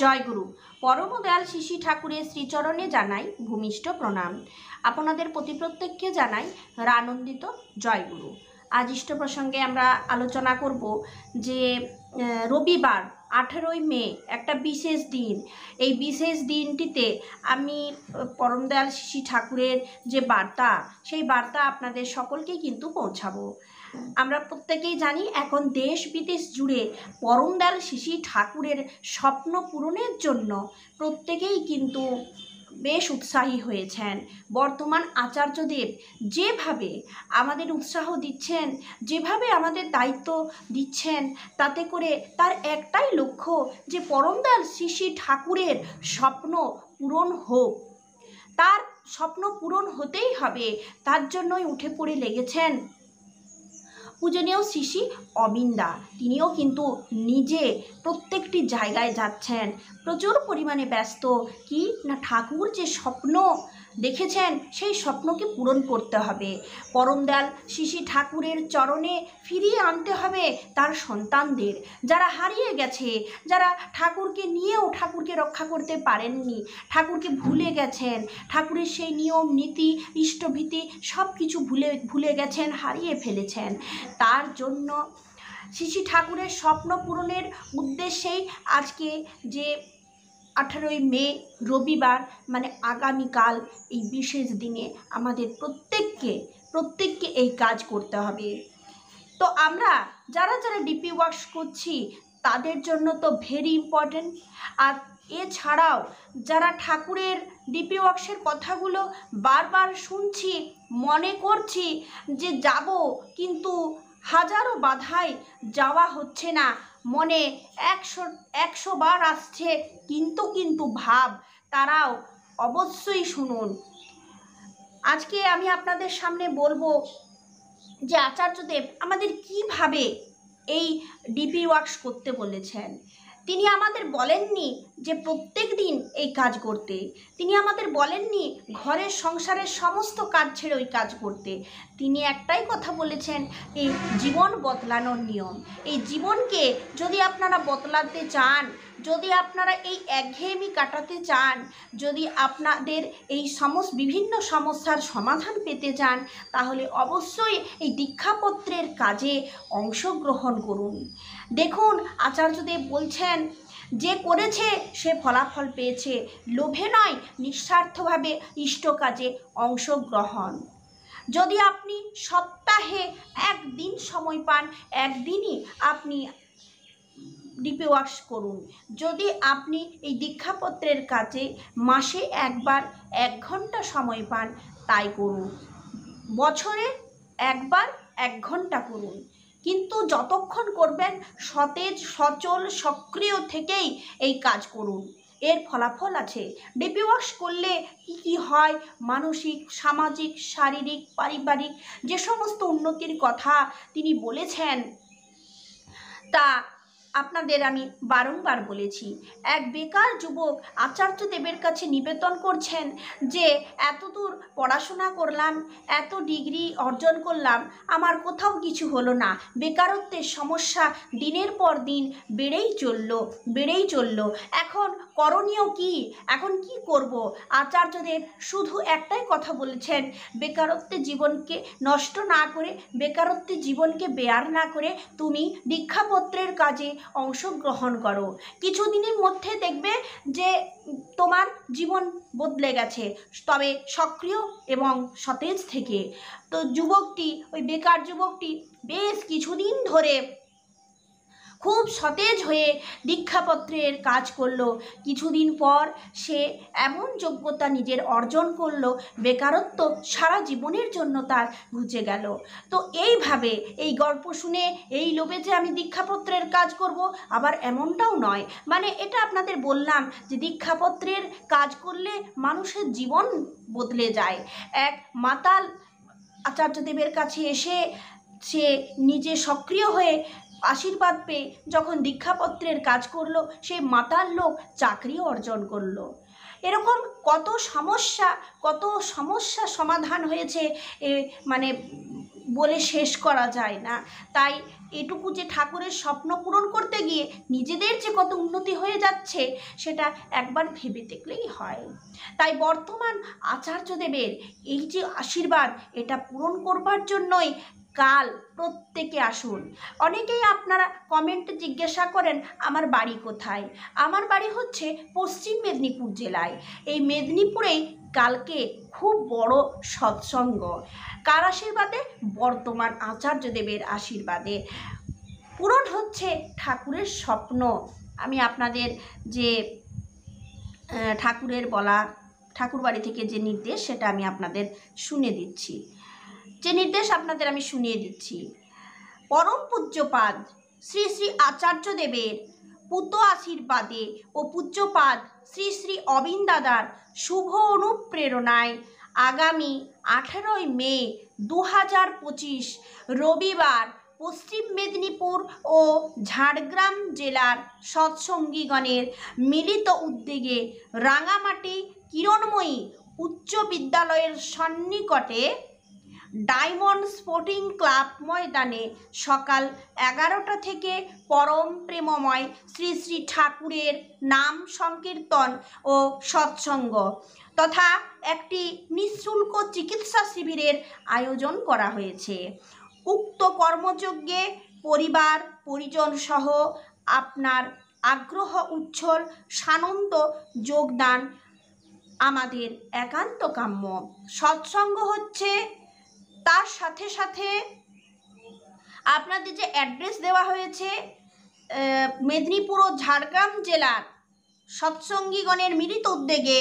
জয়গুরু। পরম দয়াল শিশি ঠাকুরের শ্রীচরণে জানাই ভূমিষ্ঠ প্রণাম। আপনাদের প্রতি প্রত্যেককে জানাই রানন্দিত জয়গুরু। আজ ইষ্ট প্রসঙ্গে আমরা আলোচনা করব যে রবিবার 18ই মে একটা বিশেষ দিন। এই বিশেষ দিনটিতে আমি পরম দয়াল শিশি ঠাকুরের যে বার্তা, সেই বার্তা আপনাদের সকলকেই কিন্তু পৌঁছাবো। আমরা প্রত্যেকেই জানি এখন দেশ বিদেশ জুড়ে পরম দয়াল শিশি ঠাকুরের স্বপ্ন পূরণের জন্য প্রত্যেকেই কিন্তু বেশ উৎসাহী হয়েছেন। বর্তমান আচার্যদেব যেভাবে আমাদের উৎসাহ দিচ্ছেন, যেভাবে আমাদের দায়িত্ব দিচ্ছেন, তাতে করে তার একটাই লক্ষ্য যে পরম দয়াল শিশি ঠাকুরের স্বপ্ন পূরণ হোক। তার স্বপ্ন পূরণ হতেই হবে, তার জন্যই উঠে পড়ে লেগেছেন পূজনীয় শিশি অবিন্দা। তিনিও কিন্তু নিজে প্রত্যেকটি জায়গায় যাচ্ছেন, প্রচুর পরিমাণে ব্যস্ত। কি না, ঠাকুর যে স্বপ্ন দেখেছেন সেই স্বপ্নকে পূরণ করতে হবে। পরম দয়াল শিশি ঠাকুরের চরণে ফিরিয়ে আনতে হবে তার সন্তানদের, যারা হারিয়ে গেছে, যারা ঠাকুরকে নিয়েও ঠাকুরকে রক্ষা করতে পারেননি, ঠাকুরকে ভুলে গেছেন, ঠাকুরের সেই নিয়ম নীতি ইষ্টভীতি সব কিছু ভুলে গেছেন, হারিয়ে ফেলেছেন। তার জন্য শিশি ঠাকুরের স্বপ্ন পূরণের উদ্দেশ্যেই আজকে যে 18ই মে রবিবার, মানে আগামীকাল, এই বিশেষ দিনে আমাদের প্রত্যেককে এই কাজ করতে হবে। তো আমরা যারা ডিপি ওয়ার্কস করছি তাদের জন্য তো ভেরি ইম্পর্টেন্ট। আর এছাড়াও যারা ঠাকুরের ডিপি ওয়ার্কসের কথাগুলো বারবার শুনছি, মনে করছি যে যাব, কিন্তু হাজারো বাধায় যাওয়া হচ্ছে না, মনে 100 বার আসছে কিন্তু ভাব, তারাও অবশ্যই শুনুন। আজকে আমি আপনাদের সামনে বলবো যে আচার্যদেব আমাদের কিভাবে এই ডিপি ওয়ার্কস করতে বলেছেন। তিনি আমাদের বলেননি যে প্রত্যেক দিন এই কাজ করতে, তিনি আমাদের বলেননি ঘরের সংসারের সমস্ত কাজ ছেড়ে ওই কাজ করতে। তিনি একটাই কথা বলেছেন, এই জীবন বদলানোর নিয়ম। এই জীবনকে যদি আপনারা বদলাতে চান, যদি আপনারা এই একঘেয়েমি কাটাতে চান, যদি আপনাদের এই বিভিন্ন সমস্যার সমাধান পেতে চান, তাহলে অবশ্যই এই দীক্ষাপত্রের কাজে অংশগ্রহণ করুন। দেখুন, আচার্যদেব বলছেন যে করেছে সে ফলাফল পেয়েছে, লোভে নয় নিঃস্বার্থভাবে ইষ্ট কাজে অংশগ্রহণ। যদি আপনি সপ্তাহে একদিন সময় পান, একদিনই আপনি ডিপি ওয়ার্কস করুন। যদি আপনি এই দীক্ষাপত্রের কাজে মাসে একবার 1 ঘন্টা সময় পান, তাই করুন। বছরে একবার 1 ঘন্টা করুন, কিন্তু যতক্ষণ করবেন সতেজ সচল সক্রিয় থেকেই এই কাজ করুন। এর ফলাফল আছে। ডিপি ওয়ার্কস করলে কি হয়, মানসিক, সামাজিক, শারীরিক, পারিবারিক যে সমস্ত উন্নতির কথা তিনি বলেছেন, তা আপনাদের আমি বারংবার বলেছি। এক বেকার যুবক আচার্যদেবের কাছে নিবেদন করছেন যে এতদূর পড়াশোনা করলাম, এত ডিগ্রি অর্জন করলাম, আমার কোথাও কিছু হলো না, বেকারত্বের সমস্যা দিনের পর দিন বেড়েই চলল। এখন করণীয় কি? এখন কি করব? আচার্যদেব শুধু একটাই কথা বলেছেন, বেকারত্বের জীবনকে নষ্ট না করে, বেকারত্বের জীবনকে বেয়ার না করে তুমি দীক্ষাপত্রের কাজে অংশগ্রহণ করো। কিছুদিনের মধ্যে দেখবে যে তোমার জীবন বদলে গেছে, তবে সক্রিয় এবং সতেজ থেকে। তো ওই বেকার যুবকটি বেশ কিছুদিন ধরে খুব সতেজ হয়ে দীক্ষাপত্রের কাজ করলো। কিছুদিন পর সে এমন যোগ্যতা নিজের অর্জন করলো, বেকারত্ব সারা জীবনের জন্য তার ঘুচে গেল। তো এইভাবে এই গল্প শুনে এই লোভে যে আমি দীক্ষাপত্রের কাজ করব, আবার এমনটাও নয়। মানে এটা আপনাদের বললাম যে দীক্ষাপত্রের কাজ করলে মানুষের জীবন বদলে যায়। এক মাতাল আচার্যদেবের কাছে এসে সে নিজে সক্রিয় হয়ে আশীর্বাদ পেয়ে যখন দীক্ষাপত্রের কাজ করলো, সেই মাতাল লোক চাকরিও অর্জন করলো। এরকম কত সমস্যা সমাধান হয়েছে মানে বলে শেষ করা যায় না। তাই এটুকু যে ঠাকুরের স্বপ্ন পূরণ করতে গিয়ে নিজেদের যে কত উন্নতি হয়ে যাচ্ছে সেটা একবার ভেবে দেখলেই হয়। তাই বর্তমান আচার্যদেবের এই যে আশীর্বাদ, এটা পূরণ করবার জন্যই কাল প্রত্যেকে আসুন। অনেকেই আপনারা কমেন্টে জিজ্ঞাসা করেন আমার বাড়ি কোথায়। আমার বাড়ি হচ্ছে পশ্চিম মেদিনীপুর জেলায়। এই মেদিনীপুরেই কালকে খুব বড় সৎসঙ্গ। কার আশীর্বাদে? বর্তমান আচার্যদেবের আশীর্বাদে পূরণ হচ্ছে ঠাকুরের স্বপ্ন। আমি আপনাদের যে ঠাকুরের বলা ঠাকুর বাড়ি থেকে যে নির্দেশ, সেটা আমি আপনাদের শুনে দিচ্ছি। যে নির্দেশ আপনাদের আমি শুনিয়ে দিচ্ছি। পরম পূজ্যপাদ শ্রী শ্রী আচার্যদেবের পুত আশীর্বাদে ও পূজ্যপাদ শ্রী শ্রী অবিন দাদার শুভ অনুপ্রেরণায় আগামী 18ই মে 2025 রবিবার পশ্চিম মেদিনীপুর ও ঝাড়গ্রাম জেলার সৎসঙ্গীগণের মিলিত উদ্যোগে রাঙামাটি কিরণময়ী উচ্চ বিদ্যালয়ের সন্নিকটে ডায়মন্ড স্পোর্টিং ক্লাব ময়দানে সকাল 11টা থেকে পরম প্রেমময় শ্রী শ্রী ঠাকুরের নাম সংকীর্তন ও সৎসঙ্গ তথা একটি নিঃশুল্ক চিকিৎসা শিবিরের আয়োজন করা হয়েছে। উক্ত কর্মযজ্ঞে পরিবার পরিজন সহ আপনার আগ্রহ উচ্ছল সানন্দ যোগদান আমাদের একান্ত কাম্য। সৎসঙ্গ হচ্ছে, তার সাথে সাথে আপনাদের যে অ্যাড্রেস দেওয়া হয়েছে মেদিনীপুর ও ঝাড়গ্রাম জেলার সৎসঙ্গীগণের মিলিত উদ্যোগে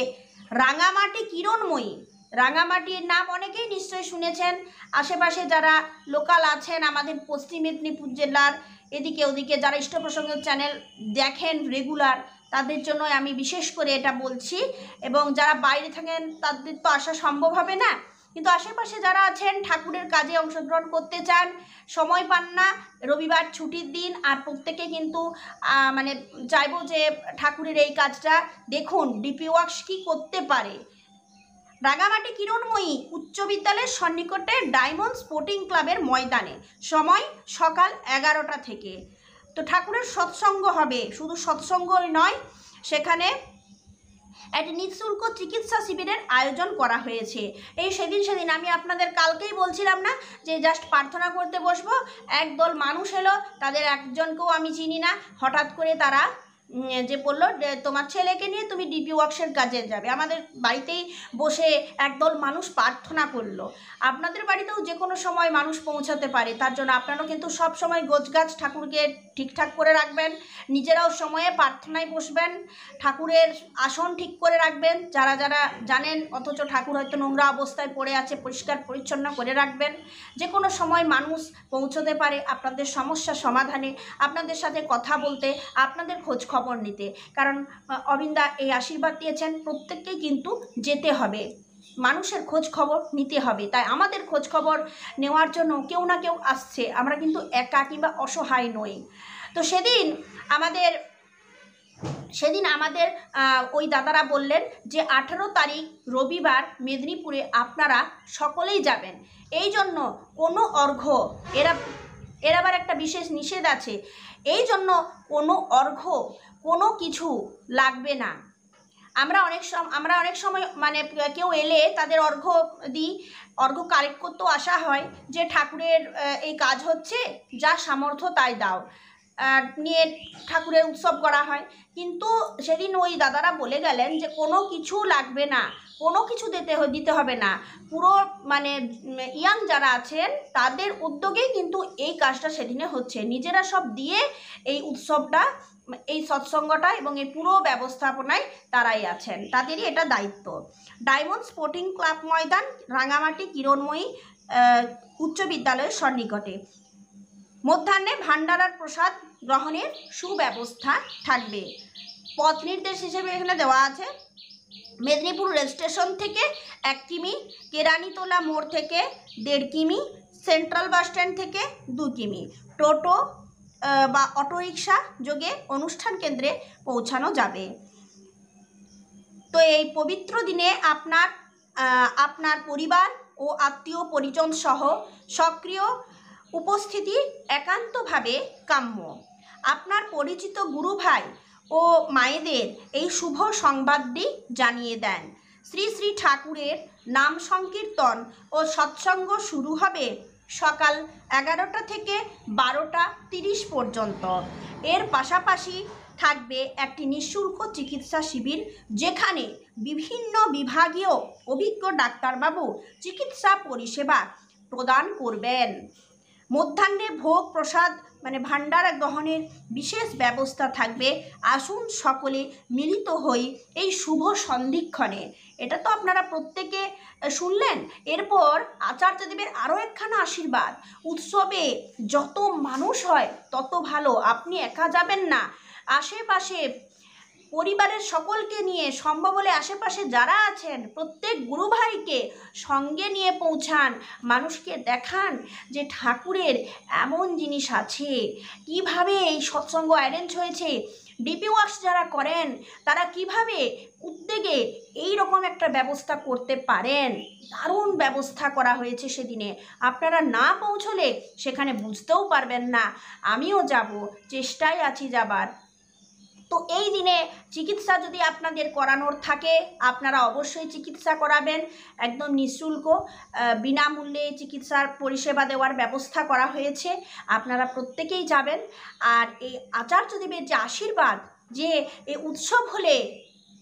রাঙামাটি কিরণময়ী, রাঙামাটির নাম অনেকেই নিশ্চয়ই শুনেছেন। আশেপাশে যারা লোকাল আছেন আমাদের পশ্চিম মেদিনীপুর জেলার এদিকে ওদিকে যারা ইষ্ট প্রসঙ্গ চ্যানেল দেখেন রেগুলার, তাদের জন্য আমি বিশেষ করে এটা বলছি। এবং যারা বাইরে থাকেন তাদের তো আসা সম্ভব হবে না, কিন্তু আশেপাশে যারা আছেন ঠাকুরের কাজে অংশগ্রহণ করতে চান, সময় পান না, রবিবার ছুটির দিন, আর প্রত্যেকে কিন্তু মানে চাইবো যে ঠাকুরের এই কাজটা দেখুন ডিপি ওয়ার্কস কী করতে পারে। রাঙামাটি কিরণময়ী উচ্চ বিদ্যালয়ের সন্নিকটে ডায়মন্ড স্পোর্টিং ক্লাবের ময়দানে, সময় সকাল 11টা থেকে। তো ঠাকুরের সৎসঙ্গ হবে, শুধু সৎসঙ্গই নয়, সেখানে একটি নিঃশুল্ক চিকিৎসা শিবিরের আয়োজন করা হয়েছে। এই সেদিন আমি আপনাদের কালকেই বলছিলাম না যে জাস্ট প্রার্থনা করতে বসবো, একদল মানুষ এলো, তাদের একজনকেও আমি চিনি না, হঠাৎ করে তারা যে বললো তোমার ছেলেকে নিয়ে তুমি ডিপি ওয়ার্কসের কাজে যাবে। আমাদের বাড়িতেই বসে একদল মানুষ প্রার্থনা করলো। আপনাদের বাড়িতেও যে কোনো সময় মানুষ পৌঁছাতে পারে, তার জন্য আপনারাও কিন্তু সব সময় গোছগাছ ঠাকুরকে ঠিকঠাক করে রাখবেন, নিজেরাও সময়ে প্রার্থনায় বসবেন, ঠাকুরের আসন ঠিক করে রাখবেন। যারা যারা জানেন অথচ ঠাকুর হয়তো নোংরা অবস্থায় পড়ে আছে, পরিষ্কার পরিচ্ছন্ন করে রাখবেন। যে কোনো সময় মানুষ পৌঁছতে পারে আপনাদের সমস্যা সমাধানে, আপনাদের সাথে কথা বলতে, আপনাদের খোঁজ খবর নিতে। কারণ অবিন্দা এই আশীর্বাদ দিয়েছেন প্রত্যেককেই কিন্তু যেতে হবে, মানুষের খোঁজ খবর নিতে হবে। তাই আমাদের খোঁজ খবর নেওয়ার জন্য কেউ না কেউ আসছে, আমরা কিন্তু একা কিংবা অসহায় নই। তো সেদিন আমাদের ওই দাদারা বললেন যে 18 তারিখ রবিবার মেদিনীপুরে আপনারা সকলেই যাবেন। এই জন্য কোনো অর্ঘ্য, এর আবার একটা বিশেষ নিষেধ আছে, এই জন্য কোনো অর্ঘ্য কোনো কিছু লাগবে না। আমরা অনেক সময় মানে কেউ এলে তাদের অর্ঘ্য দিই, অর্ঘ্য কালেক্ট করতেও আসা হয় যে ঠাকুরের এই কাজ হচ্ছে, যা সামর্থ্য তাই দাও, নিয়ে ঠাকুরের উৎসব করা হয়। কিন্তু সেদিন ওই দাদারা বলে গেলেন যে কোনো কিছু লাগবে না, কোনো কিছু দিতে হবে না, পুরো মানে ইয়াং যারা আছেন তাদের উদ্যোগেই কিন্তু এই কাজটা সেদিনে হচ্ছে। নিজেরা সব দিয়ে এই উৎসবটা, এই সৎসঙ্গটা এবং এই পুরো ব্যবস্থাপনায় তারাই আছেন, তাদেরই এটা দায়িত্ব। ডায়মন্ড স্পোর্টিং ক্লাব ময়দান, রাঙামাটি কিরণময়ী উচ্চ বিদ্যালয়ের সন্নিকটে। মধ্যাহ্নে ভান্ডারার প্রসাদ গ্রহণের সুব্যবস্থা থাকবে। পথ নির্দেশ হিসেবে এখানে দেওয়া আছে, মেদিনীপুর রেল স্টেশন থেকে 1 কিমি, কেরানীতলা মোড় থেকে 1.5 কিমি, সেন্ট্রাল বাস স্ট্যান্ড থেকে 2 কিমি, টোটো বা অটোরিকশা যোগে অনুষ্ঠান কেন্দ্রে পৌঁছানো যাবে। তো এই পবিত্র দিনে আপনার পরিবার ও আত্মীয় পরিজন সহ সক্রিয় উপস্থিতি একান্তভাবে কাম্য। আপনার পরিচিত গুরু ভাই ও মায়েদের এই শুভ সংবাদটি জানিয়ে দেন। শ্রী শ্রী ঠাকুরের নাম সংকীর্তন ও সৎসঙ্গ শুরু হবে সকাল 11টা থেকে 12:30 পর্যন্ত। এর পাশাপাশি থাকবে একটি নিঃশুল্ক চিকিৎসা শিবির, যেখানে বিভিন্ন বিভাগীয় অভিজ্ঞ ডাক্তারবাবু চিকিৎসা পরিষেবা প্রদান করবেন। মধ্যাহ্নে ভোগ প্রসাদ ভান্ডার গ্রহণের বিশেষ ব্যবস্থা থাকবে। আসুন সকলে মিলিত হই এই শুভ সন্ধিক্ষণে। এটা তো আপনারা প্রত্যেকে শুনলেন। এরপর আচার্যদেবের আরও একখানা আশীর্বাদ, উৎসবে যত মানুষ হয় তত ভালো। আপনি একা যাবেন না, আশেপাশে পরিবারের সকলকে নিয়ে, সম্ভব হলে আশেপাশে যারা আছেন প্রত্যেক গুরু ভাইকে সঙ্গে নিয়ে পৌঁছান, মানুষকে দেখান যে ঠাকুরের এমন জিনিস আছে, কিভাবে এই সৎসঙ্গ অ্যারেঞ্জ হয়েছে। ডিপি ওয়ার্কস যারা করেন তারা কিভাবে উদ্যোগে এই রকম একটা ব্যবস্থা করতে পারেন। দারুণ ব্যবস্থা করা হয়েছে সেদিনে। আপনারা না পৌঁছলে সেখানে বুঝতেও পারবেন না। আমিও যাব, চেষ্টায় আছি যাবার। তো এই দিনে চিকিৎসা যদি আপনাদের করানোর থাকে, আপনারা অবশ্যই চিকিৎসা করাবেন। একদম নিঃশুল্ক বিনামূল্যে চিকিৎসার পরিষেবা দেওয়ার ব্যবস্থা করা হয়েছে। আপনারা প্রত্যেকেই যাবেন। আর এই আচার্যদেবের যে আশীর্বাদ, যে এই উৎসব হলে,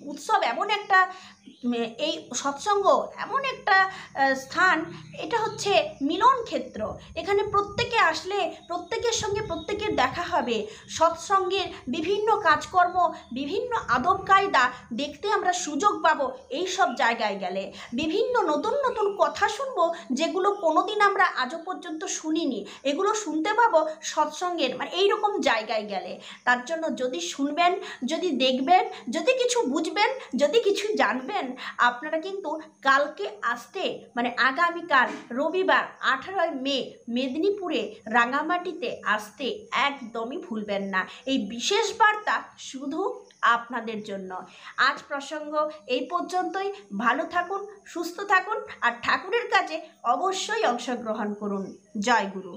উৎসব এমন একটা, এই সৎসঙ্গ এমন একটা স্থান, এটা হচ্ছে মিলন ক্ষেত্র। এখানে প্রত্যেকে আসলে প্রত্যেকের সঙ্গে প্রত্যেকের দেখা হবে। সৎসঙ্গের বিভিন্ন কাজকর্ম, বিভিন্ন আদব কায়দা দেখতে আমরা সুযোগ পাবো এই সব জায়গায় গেলে। বিভিন্ন নতুন নতুন কথা শুনবো, যেগুলো কোনোদিন আমরা আজও পর্যন্ত শুনিনি। এগুলো শুনতে পাবো সৎসঙ্গের এই রকম জায়গায় গেলে। তার জন্য যদি শুনবেন, যদি দেখবেন, যদি কিছু বুঝবেন, যদি কিছু জানবেন, আপনারা কিন্তু কালকে আসতে আগামীকাল রবিবার 18 মে মেদিনীপুরে রাঙামাটিতে আসতে একদমই ভুলবেন না। এই বিশেষ বার্তা শুধু আপনাদের জন্য। আজ প্রসঙ্গ এই পর্যন্তই। ভালো থাকুন, সুস্থ থাকুন, আর ঠাকুরের কাজে অবশ্যই অংশগ্রহণ করুন। জয় গুরু।